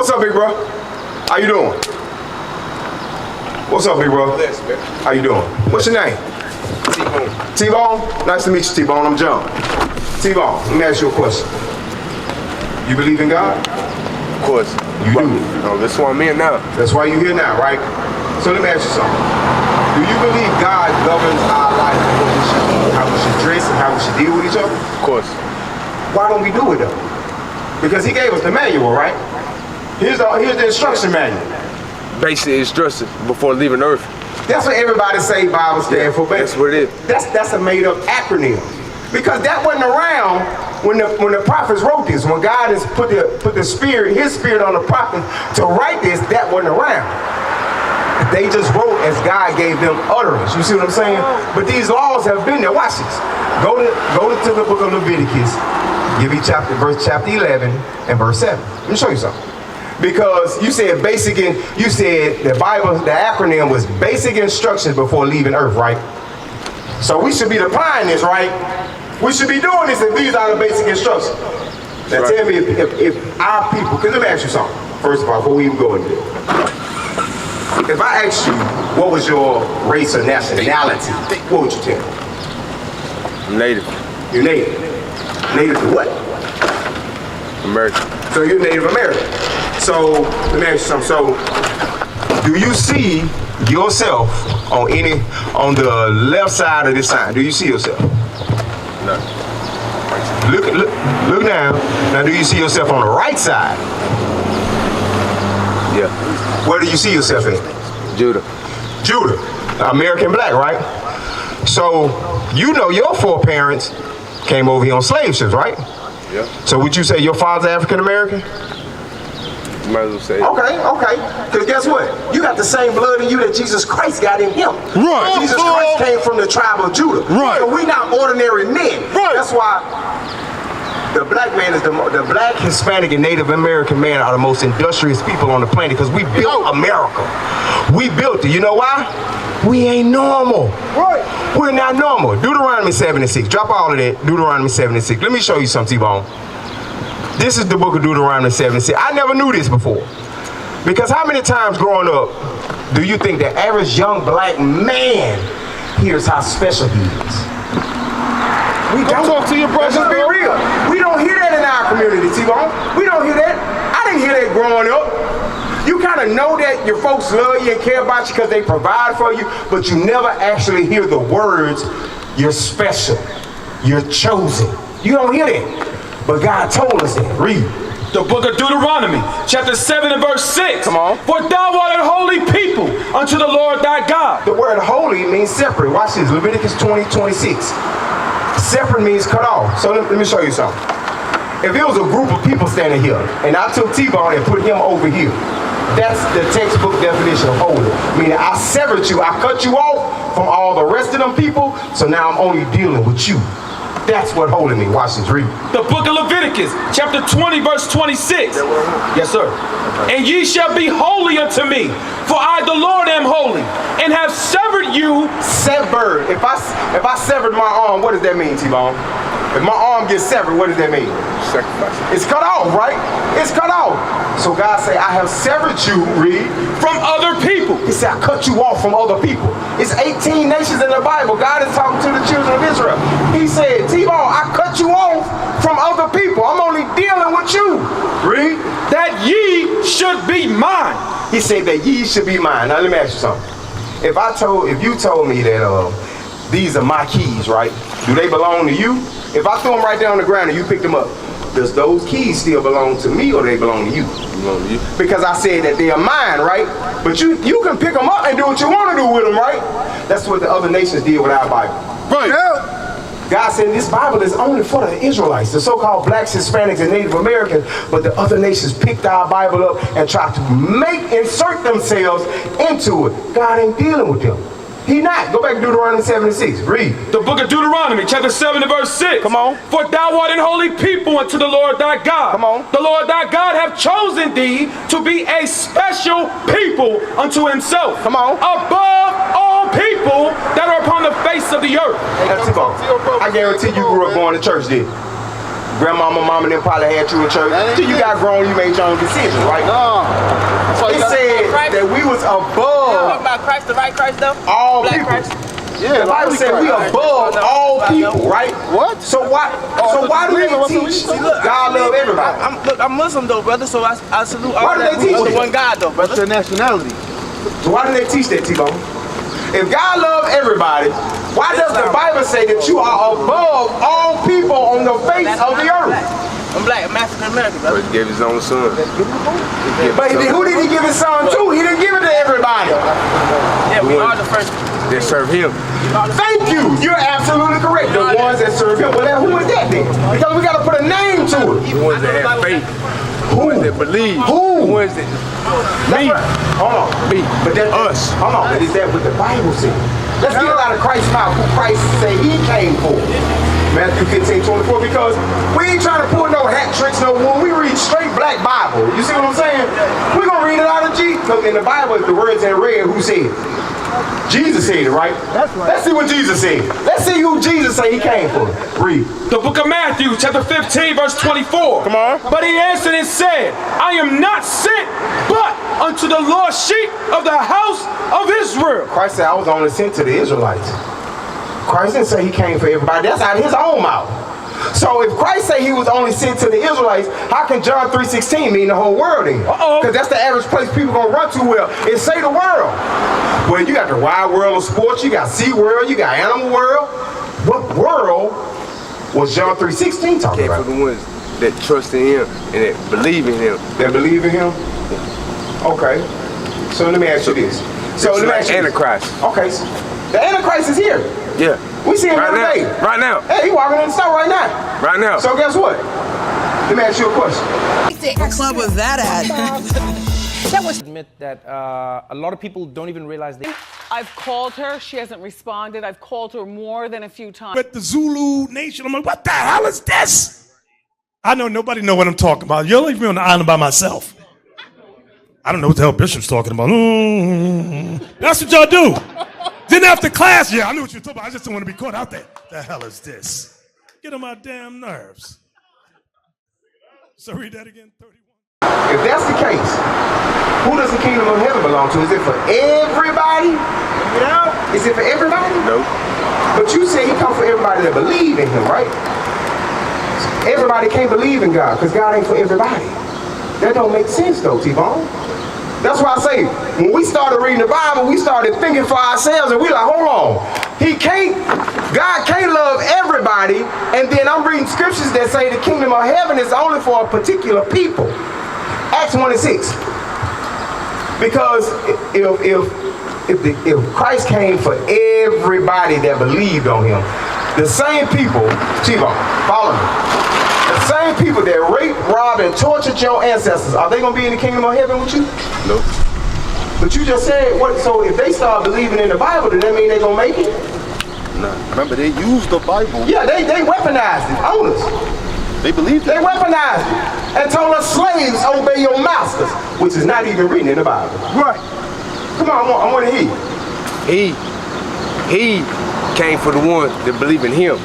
What's up, big bro? How you doing? What's up, big bro? How you doing? What's your name? T-Bone. T-Bone? Nice to meet you, T-Bone. I'm John. T-Bone, let me ask you a question. You believe in God? Of course. You do? No, that's why I'm here now. That's why you're here now, right? So let me ask you something. Do you believe God governs our life and what we should eat, how we should dress, and how we should deal with each other? Of course. Why don't we do it though? Because he gave us the manual, right? Here's the instruction manual. Basic instructions before leaving Earth. That's what everybody say Bible stand for. That's what it is. That's a made up acronym. Because that wasn't around when the prophets wrote this. When God has put the spirit, his spirit on the prophets to write this, that wasn't around. They just wrote as God gave them utterance. You see what I'm saying? But these laws have been there. Watch this. Go to the book of Leviticus. Give me chapter 11 and verse 7. Let me show you something. Because you said the Bible, the acronym was basic instructions before leaving Earth, right? So we should be applying this, right? We should be doing this if these are the basic instructions. Now tell me if our people, because let me ask you something, first of all, before we even go into it. If I asked you what was your race or nationality, what would you tell me? I'm native. You're native. Native to what? American. So you're Native American. So let me ask you something. So do you see yourself on the left side of this sign? Do you see yourself? No. Look now. Now do you see yourself on the right side? Yeah. Where do you see yourself in? Judah. Judah. American black, right? So you know your foreparents came over here on slave ships, right? Yeah. So would you say your father's African American? Might as well say. Okay. Because guess what? You got the same blood in you that Jesus Christ got in him. Right. Jesus Christ came from the tribe of Judah. Right. So we not ordinary men. Right. That's why the black man is the black, Hispanic, and Native American man are the most industrious people on the planet because we built America. We built it. You know why? We ain't normal. Right. We're not normal. Deuteronomy 7:6. Drop all of that. Deuteronomy 7:6. Let me show you something, T-Bone. This is the book of Deuteronomy 7:6. I never knew this before. Because how many times growing up do you think the average young black man hears how special he is? We don't. Talk to your brother. Let's just be real. We don't hear that in our community, T-Bone. We don't hear that. I didn't hear that growing up. You kind of know that your folks love you and care about you because they provide for you, but you never actually hear the words, you're special, you're chosen. You don't hear that. But God told us that. Read. The book of Deuteronomy, chapter 7 and verse 6. Come on. For thou art a holy people unto the Lord thy God. The word holy means separate. Watch this. Leviticus 20:26. Separate means cut off. So let me show you something. If it was a group of people standing here, and I took T-Bone and put him over here, that's the textbook definition of holy. Meaning I severed you, I cut you off from all the rest of them people, so now I'm only dealing with you. That's what holy means. Watch this, read. The book of Leviticus, chapter 20, verse 26. Yes, sir. And ye shall be holy unto me, for I the Lord am holy, and have severed you. Severed. If I severed my arm, what does that mean, T-Bone? If my arm gets severed, what does that mean? Sacrifice. It's cut off, right? It's cut off. So God say, I have severed you, read. From other people. He said, I cut you off from other people. It's 18 nations in the Bible. God is talking to the children of Israel. He said, T-Bone, I cut you off from other people. I'm only dealing with you. Read. That ye should be mine. He said that ye should be mine. Now let me ask you something. If you told me that these are my keys, right? Do they belong to you? If I threw them right down on the ground and you picked them up, does those keys still belong to me or they belong to you? Belong to you. Because I said that they are mine, right? But you can pick them up and do what you want to do with them, right? That's what the other nations did with our Bible. Right. Yeah. God said this Bible is only for the Israelites, the so-called blacks, Hispanics, and Native Americans, but the other nations picked our Bible up and tried to insert themselves into it. God ain't dealing with them. He not. Go back to Deuteronomy 7:6. Read. The book of Deuteronomy, chapter 7 and verse 6. Come on. For thou art an holy people unto the Lord thy God. Come on. The Lord thy God hath chosen thee to be a special people unto himself. Come on. Above all people that are upon the face of the earth. I guarantee you grew up going to church, did? grandmama, mama, and them probably had you in church. Till you got grown, you made your own decisions, right? No. It said that we was above about Christ, the right Christ though? all Black people. Christ? Yeah, The Bible said we above all people, right? What? So why do they teach God love everybody? I'm Muslim though, brother, so I salute all Why do that. they teach the that? one God though, What's brother. your nationality? So why do they teach that, T-Bone? If God loves everybody, why does the Bible say that you are above all people on the face of the earth? I'm black, I'm African American, But brother. he gave his own son. But who did he give his son to? He didn't give it to everybody. Yeah, we are the first. That serve him. Thank you. You're absolutely correct. The ones that serve him. Well, then who is that then? Because we got to put a name to it. The ones that have faith. The ones that believe. Who? The ones that... Me. Hold on. Me. But that's Us. Hold on. But is that what the Bible says? Let's get it out of Christ's mouth. Who Christ say he came for. Matthew 15:24. Because we ain't trying to pull no hat tricks, no wool. We read straight black Bible. You see what I'm saying? We're going to read it out of Jesus. Because in the Bible, if the words in red, who said it? Jesus said it, right? That's right. Let's see what Jesus said. Let's see who Jesus said he came for. Read. The book of Matthew, chapter 15, verse 24. Come on. But he answered and said, I am not sent, but unto the lost sheep of the house of Israel. Christ said, I was only sent to the Israelites. Christ didn't say he came for everybody. That's out of his own mouth. So if Christ said he was only sent to the Israelites, how can John 3:16 mean the whole world then? Because that's the average place people gonna run to. Well, it say the world. Well, you got the wide world of sports, you got Sea World, you got Animal World. What world was John 3:16 talking Came for about? the ones that trust in him and that believe in him. That believe in him? Okay. So let me ask you this. So let me ask you this. Antichrist. Okay. So the Antichrist is here. Yeah. We see him Right every now. day. Right now. Hey, he walking in the store right now. Right now. So guess what? Let me ask you a question. What club was that at? Admit that a lot of people don't even realize they. I've called her. She hasn't responded. I've called her more than a few times. With the Zulu Nation, I'm like, what the hell is this? I know nobody know what I'm talking about. You'll leave me on the island by myself. I don't know what the hell Bishop's talking about. That's what y'all do. Then after class, yeah, I knew what you were talking about. I just don't want to be caught out there. The hell is this? Get on my damn nerves. So read that again, 31. If that's the case, who does the kingdom of heaven belong to? Is it for everybody? Is it for everybody? No. But you say he come for everybody that believe in him, right? Everybody can't believe in God because God ain't for everybody. That don't make sense though, T-Bone. That's why I say, when we started reading the Bible, we started thinking for ourselves and we like, hold on. God can't love everybody, and then I'm reading scriptures that say the kingdom of heaven is only for a particular people. Acts 1:6. Because if Christ came for everybody that believed on him, the same people, T-Bone, follow me. The same people that raped, robbed, and tortured your ancestors, are they going to be in the kingdom of heaven with you? Nope. But you just said, what? So if they start believing in the Bible, does that mean they're going to make it? Nah. Remember, they used the Bible. Yeah, they weaponized it on us. They believed They it. weaponized it and told us slaves obey your masters, which is not even written in the Bible. Right. Come on, I want to hear you. He came for the ones that believe in him.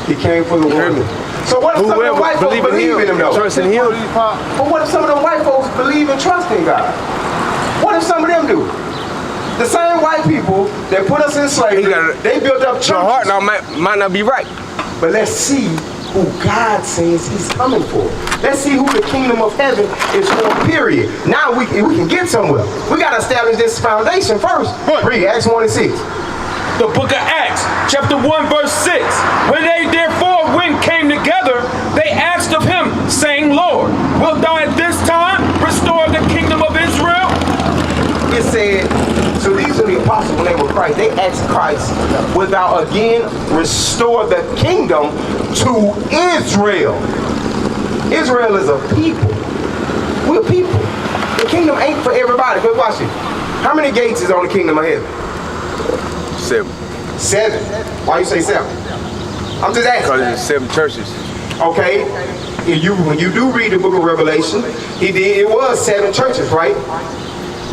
He came for the heard women. me. So what if some of the white folks believe in him though? Trust in him. But what if some of the white folks believe and trust in God? What if some of them do? The same white people that put us in slavery, they built up churches. Your heart now might not be right. But let's see who God says he's coming for. Let's see who the kingdom of heaven is for, period. Now we can get somewhere. We got to establish this foundation first. Read Acts 1:6. The book of Acts, chapter 1, verse 6. When they therefore came together, they asked of him, saying, Lord, wilt thou at this time restore the kingdom of Israel? It said, so these are the apostles when they were Christ. They asked Christ, wilt thou again restore the kingdom to Israel? Israel is a people. We're people. The kingdom ain't for everybody. But watch it. How many gates is on the kingdom of heaven? 7. 7. Why you say 7? I'm just asking. Because there's 7 churches. Okay. When you do read the book of Revelation, it was 7 churches, right?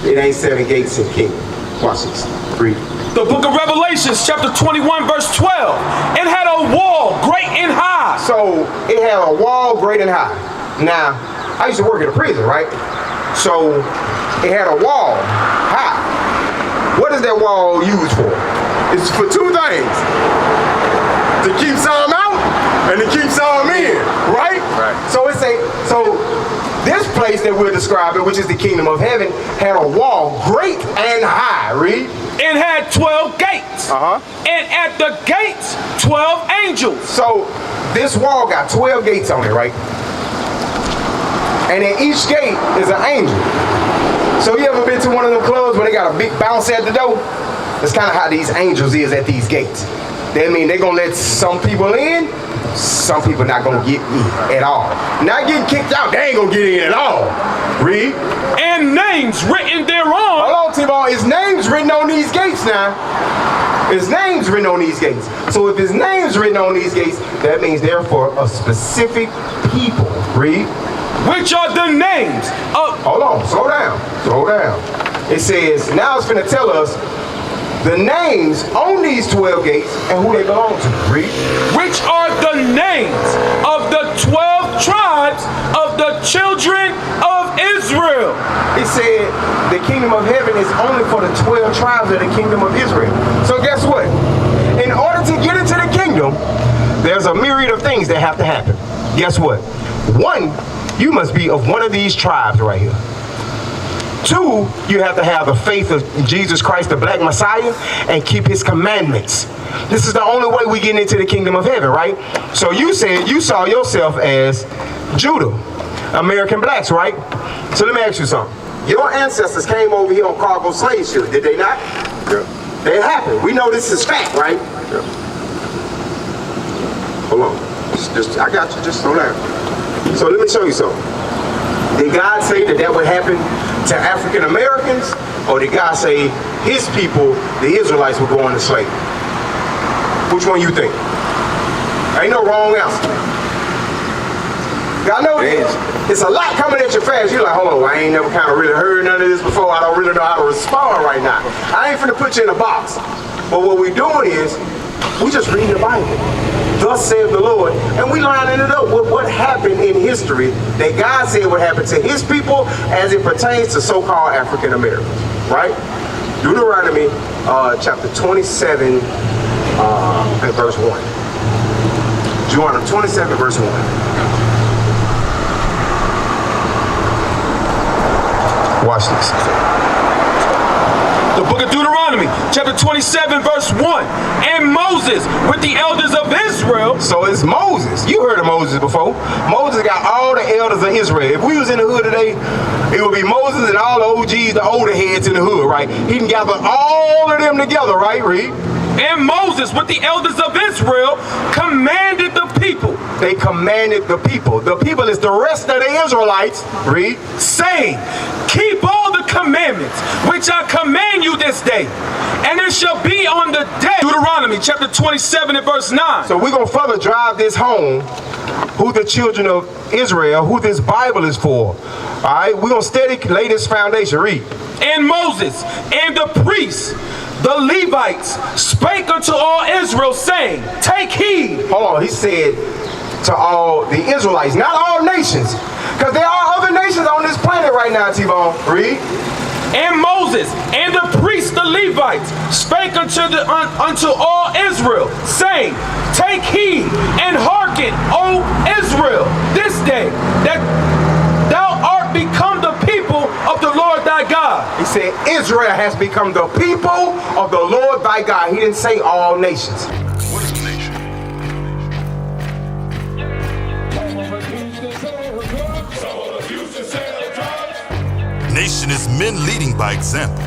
It ain't 7 gates in the kingdom. Watch this. Read. The book of Revelations, chapter 21, verse 12. It had a wall great and high. So it had a wall great and high. Now, I used to work at a prison, right? So it had a wall high. What is that wall used for? It's for two things. To keep some out and to keep some in, right? Right. So this place that we're describing, which is the kingdom of heaven, had a wall great and high. Read. It had 12 gates. And at the gates, 12 angels. So this wall got 12 gates on it, right? And in each gate is an angel. So you ever been to one of them clubs where they got a big bounce at the door? That's kind of how these angels is at these gates. That mean they're gonna let some people in, some people not gonna get in at all. Not getting kicked out, they ain't gonna get in at all. Read. And names written thereon. Hold on, T-Bone. His name's written on these gates now. His name's written on these gates. So if his name's written on these gates, that means they're for a specific people. Read. Which are the names of... Hold on, slow down. It says, now it's finna tell us the names on these 12 gates and who they belong to. Read. Which are the names of the 12 tribes of the children of Israel. It said the kingdom of heaven is only for the 12 tribes of the kingdom of Israel. So guess what? In order to get into the kingdom, there's a myriad of things that have to happen. Guess what? One, you must be of one of these tribes right here. Two, you have to have the faith of Jesus Christ, the black Messiah, and keep his commandments. This is the only way we get into the kingdom of heaven, right? So you said you saw yourself as Judah, American blacks, right? So let me ask you something. Your ancestors came over here on cargo slave ships, did they not? Yeah. They happened. We know this is fact, right? Yeah. Hold on. I got you. Just slow down. So let me show you something. Did God say that would happen to African Americans, or did God say his people, the Israelites, would go into slavery? Which one you think? Ain't no wrong answer. I know it's a lot coming at you fast. You're like, hold on, I ain't never kind of really heard none of this before. I don't really know how to respond right now. I ain't finna put you in a box. But what we're doing is, we just reading the Bible. Thus saith the Lord, and we lining it up with what happened in history that God said would happen to his people as it pertains to so-called African Americans, right? Deuteronomy chapter 27 and verse 1. Deuteronomy 27 verse 1. Watch this. The book of Deuteronomy, chapter 27, verse 1. And Moses with the elders of Israel. So it's Moses. You heard of Moses before. Moses got all the elders of Israel. If we was in the hood today, it would be Moses and all the OGs, the older heads in the hood, right? He can gather all of them together, right, Reed? And Moses with the elders of Israel commanded the people. They commanded the people. The people is the rest of the Israelites, Reed, saying, keep all the commandments which I command you this day, and it shall be on the day. Deuteronomy chapter 27 and verse 9. So we're going to further drive this home, who the children of Israel, who this Bible is for. All right, we're going to steady lay this foundation. Read. And Moses and the priests, the Levites, spake unto all Israel, saying, take heed. Hold on, he said to all the Israelites, not all nations, because there are other nations on this planet right now, T-Bone. Read. And Moses and the priests, the Levites, spake unto all Israel, saying, take heed and hearken, O Israel, this day, that thou art become the people of the Lord thy God. He said Israel has become the people of the Lord thy God. He didn't say all nations. What is a nation? Nation is men leading by example.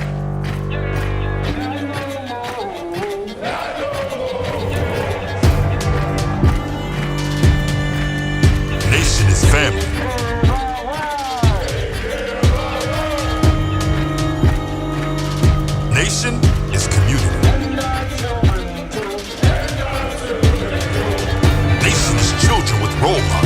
Nation is family. Nation is community. Nation is children with role models.